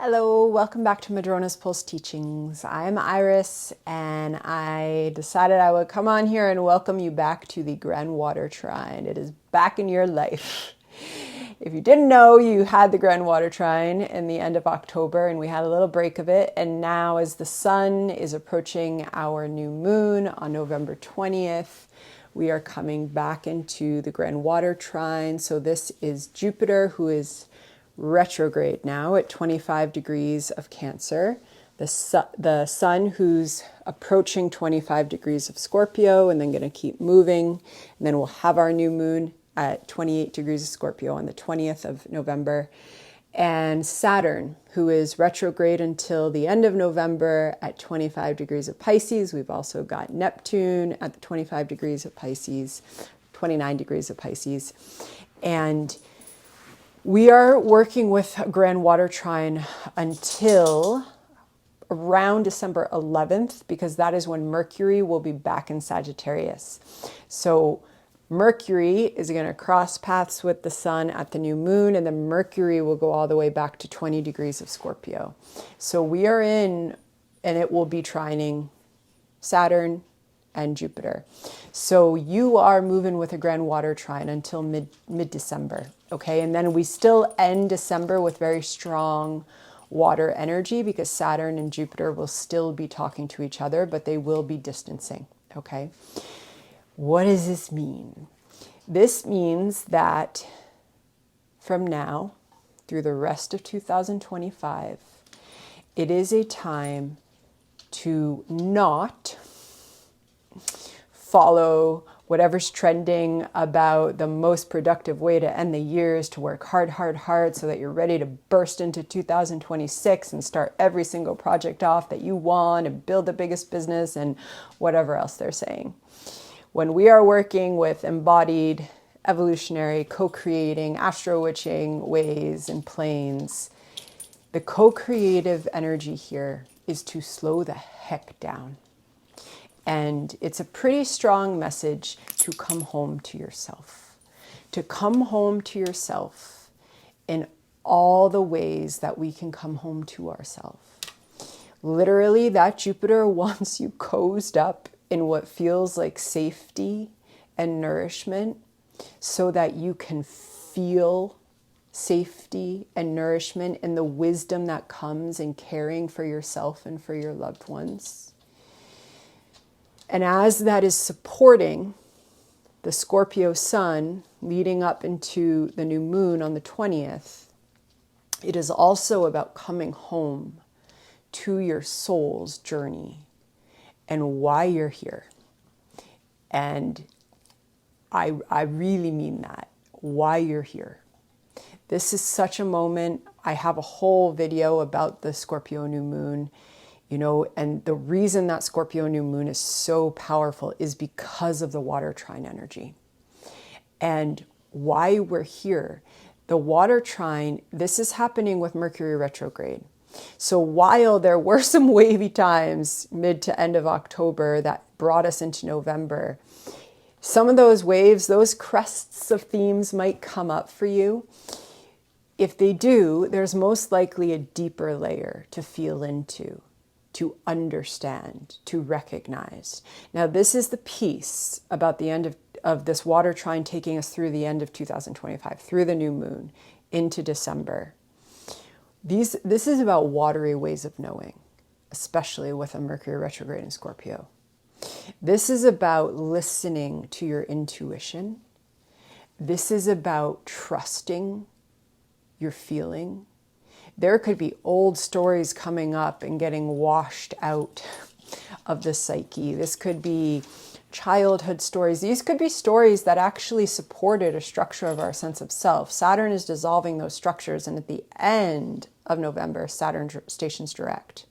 Hello, welcome back to Madrona's Pulse Teachings. I'm Iris and I decided I would come on here and welcome you back to the Grand Water Trine. It is back in your life. If you didn't know, you had the Grand Water Trine in the end of October and we had a little break of it. And now as the sun is approaching our new moon on November 20th, we are coming back into the Grand Water Trine. So this is Jupiter, who is retrograde now at 25 degrees of Cancer. The sun who's approaching 25 degrees of Scorpio and then going to keep moving. And then we'll have our new moon at 28 degrees of Scorpio on the 20th of November. And Saturn, who is retrograde until the end of November at 25 degrees of Pisces. We've also got Neptune at the 25 degrees of Pisces, 29 degrees of Pisces. And we are working with Grand Water Trine until around December 11th, because that is when Mercury will be back in Sagittarius. So Mercury is going to cross paths with the sun at the new moon, and then Mercury will go all the way back to 20 degrees of Scorpio. So we are in, and it will be trining Saturn and Jupiter. So you are moving with a Grand Water Trine until mid-December, okay? And then we still end December with very strong water energy because Saturn and Jupiter will still be talking to each other, but they will be distancing, okay? What does this mean? This means that from now through the rest of 2025, it is a time to not follow whatever's trending about the most productive way to end the year is to work hard so that you're ready to burst into 2026 and start every single project off that you want and build the biggest business and whatever else they're saying. When we are working with embodied, evolutionary, co-creating, astro-witching ways and planes, the co-creative energy here is to slow the heck down. And it's a pretty strong message to come home to yourself. To come home to yourself in all the ways that we can come home to ourselves. Literally, that Jupiter wants you cozied up in what feels like safety and nourishment so that you can feel safety and nourishment and the wisdom that comes in caring for yourself and for your loved ones. And as that is supporting the Scorpio Sun leading up into the new moon on the 20th, it is also about coming home to your soul's journey and why you're here. And I really mean that, why you're here. This is such a moment. I have a whole video about the Scorpio new moon. You know, and the reason that Scorpio new moon is so powerful is because of the water trine energy. And why we're here, the water trine, this is happening with Mercury retrograde. So while there were some wavy times mid to end of October that brought us into November, some of those waves, those crests of themes might come up for you. If they do, there's most likely a deeper layer to feel into, to understand, to recognize. Now, this is the piece about the end of this water trine taking us through the end of 2025, through the new moon, into December. This is about watery ways of knowing, especially with a Mercury retrograde in Scorpio. This is about listening to your intuition. This is about trusting your feeling. There could be old stories coming up and getting washed out of the psyche. This could be childhood stories. These could be stories that actually supported a structure of our sense of self. Saturn is dissolving those structures, and at the end of November, Saturn stations direct.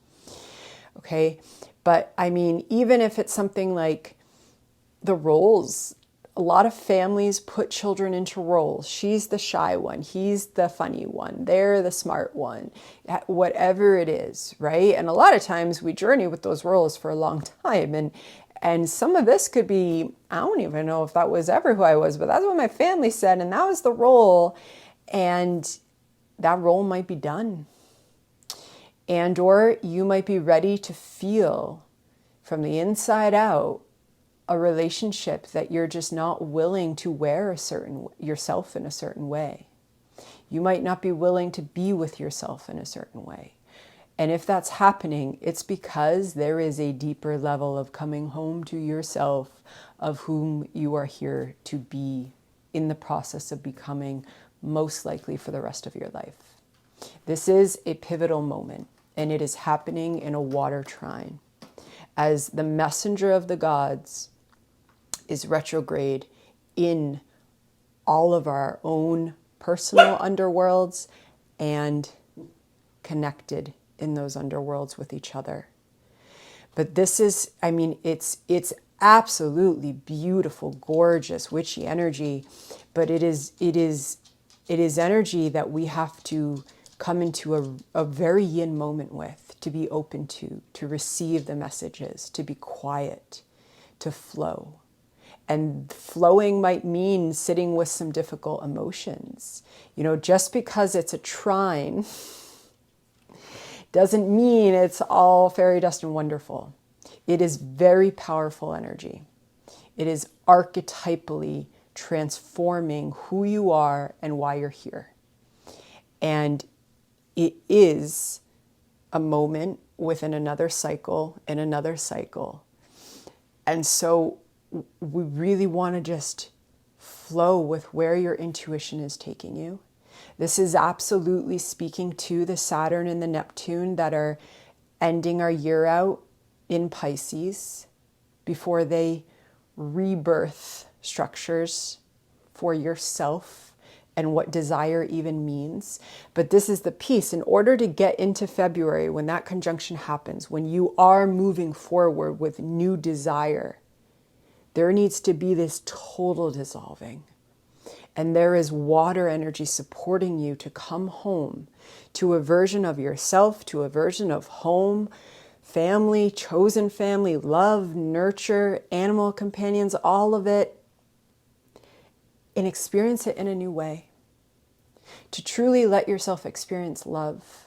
Okay? But I mean, even if it's something like the roles, a lot of families put children into roles. She's the shy one. He's the funny one. They're the smart one. Whatever it is, right? And a lot of times we journey with those roles for a long time. And some of this could be, I don't even know if that was ever who I was, but that's what my family said. And that was the role. And that role might be done. And or you might be ready to feel from the inside out a relationship that you're just not willing to wear yourself in a certain way. You might not be willing to be with yourself in a certain way. And if that's happening, it's because there is a deeper level of coming home to yourself, of whom you are here to be in the process of becoming, most likely for the rest of your life. This is a pivotal moment, and it is happening in a water trine. As the messenger of the gods is retrograde in all of our own personal underworlds and connected in those underworlds with each other. But this is, I mean, it's absolutely beautiful, gorgeous, witchy energy, but it is energy that we have to come into a very yin moment with, to be open to receive the messages, to be quiet, to flow. And flowing might mean sitting with some difficult emotions. You know, just because it's a trine doesn't mean it's all fairy dust and wonderful. It is very powerful energy. It is archetypally transforming who you are and why you're here. And it is a moment within another cycle and another cycle. And so we really want to just flow with where your intuition is taking you. This is absolutely speaking to the Saturn and the Neptune that are ending our year out in Pisces before they rebirth structures for yourself and what desire even means. But this is the piece. In order to get into February, when that conjunction happens, when you are moving forward with new desire, there needs to be this total dissolving. And there is water energy supporting you to come home to a version of yourself, to a version of home, family, chosen family, love, nurture, animal companions, all of it, and experience it in a new way. To truly let yourself experience love.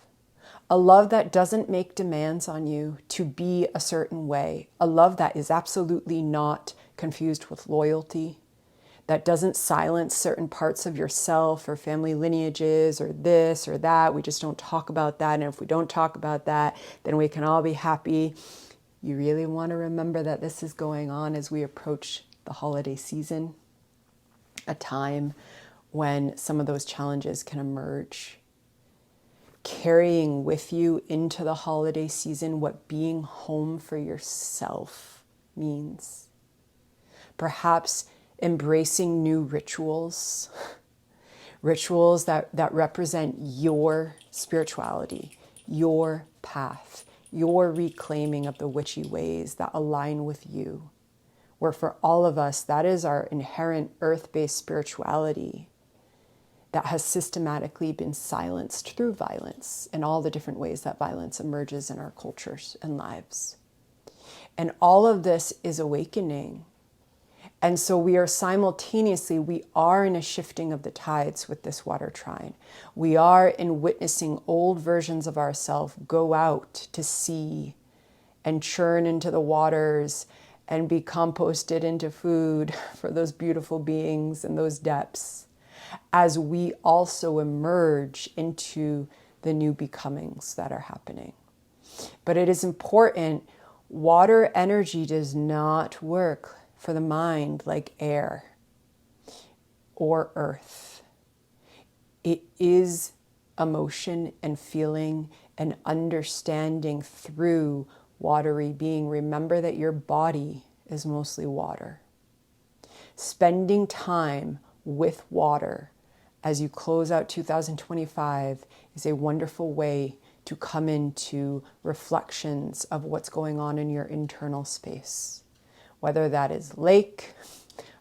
A love that doesn't make demands on you to be a certain way. A love that is absolutely not confused with loyalty, that doesn't silence certain parts of yourself or family lineages or this or that. We just don't talk about that. And if we don't talk about that, then we can all be happy. You really want to remember that this is going on as we approach the holiday season, a time when some of those challenges can emerge. Carrying with you into the holiday season what being home for yourself means. Perhaps embracing new rituals that represent your spirituality, your path, your reclaiming of the witchy ways that align with you. Where for all of us, that is our inherent earth-based spirituality that has systematically been silenced through violence and all the different ways that violence emerges in our cultures and lives. And all of this is awakening. And so we are in a shifting of the tides with this water trine. We are in witnessing old versions of ourselves go out to sea and churn into the waters and be composted into food for those beautiful beings in those depths, as we also emerge into the new becomings that are happening. But it is important, water energy does not work for the mind like air or earth. It is emotion and feeling and understanding through watery being. Remember that your body is mostly water. Spending time with water as you close out 2025 is a wonderful way to come into reflections of what's going on in your internal space. Whether that is lake,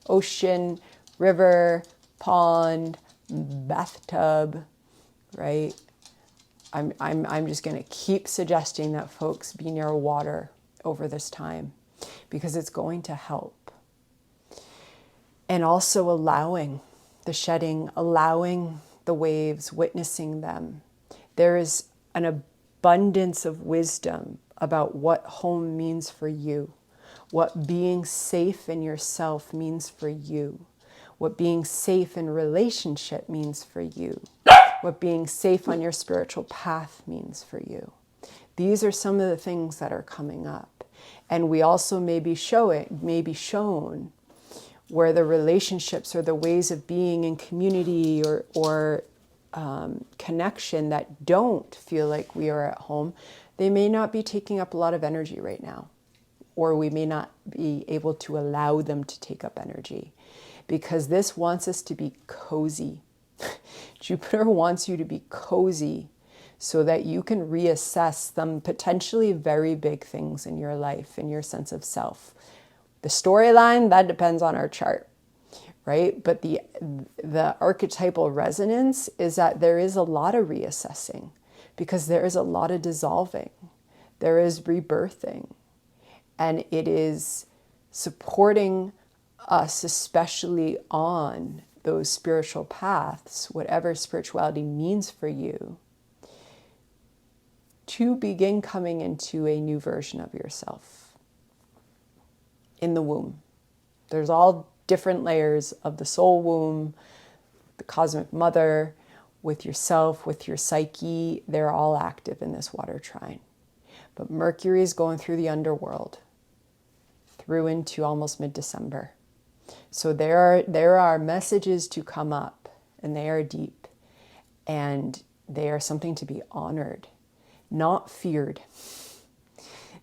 ocean, river, pond, bathtub, right? I'm just going to keep suggesting that folks be near water over this time because it's going to help. And also allowing the shedding, allowing the waves, witnessing them. There is an abundance of wisdom about what home means for you, what being safe in yourself means for you, what being safe in relationship means for you, what being safe on your spiritual path means for you. These are some of the things that are coming up. And we also may be shown where the relationships or the ways of being in community or connection that don't feel like we are at home, they may not be taking up a lot of energy right now. Or we may not be able to allow them to take up energy. Because this wants us to be cozy. Jupiter wants you to be cozy so that you can reassess some potentially very big things in your life, in your sense of self. The storyline, that depends on our chart, right? But the archetypal resonance is that there is a lot of reassessing because there is a lot of dissolving. There is rebirthing. And it is supporting us, especially on those spiritual paths, whatever spirituality means for you, to begin coming into a new version of yourself in the womb. There's all different layers of the soul womb, the cosmic mother, with yourself, with your psyche. They're all active in this water trine. But Mercury is going through the underworld through into almost mid-December. So there are messages to come up, and they are deep, and they are something to be honored, not feared.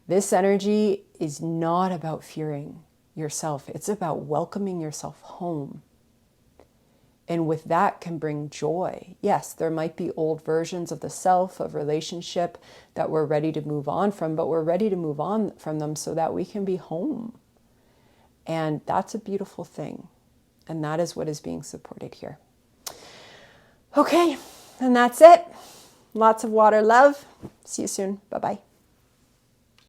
This energy is not about fearing yourself. It's about welcoming yourself home. And with that can bring joy. Yes, there might be old versions of the self, of relationship that we're ready to move on from, but we're ready to move on from them so that we can be home. And that's a beautiful thing. And that is what is being supported here. Okay, and that's it. Lots of water love. See you soon. Bye-bye.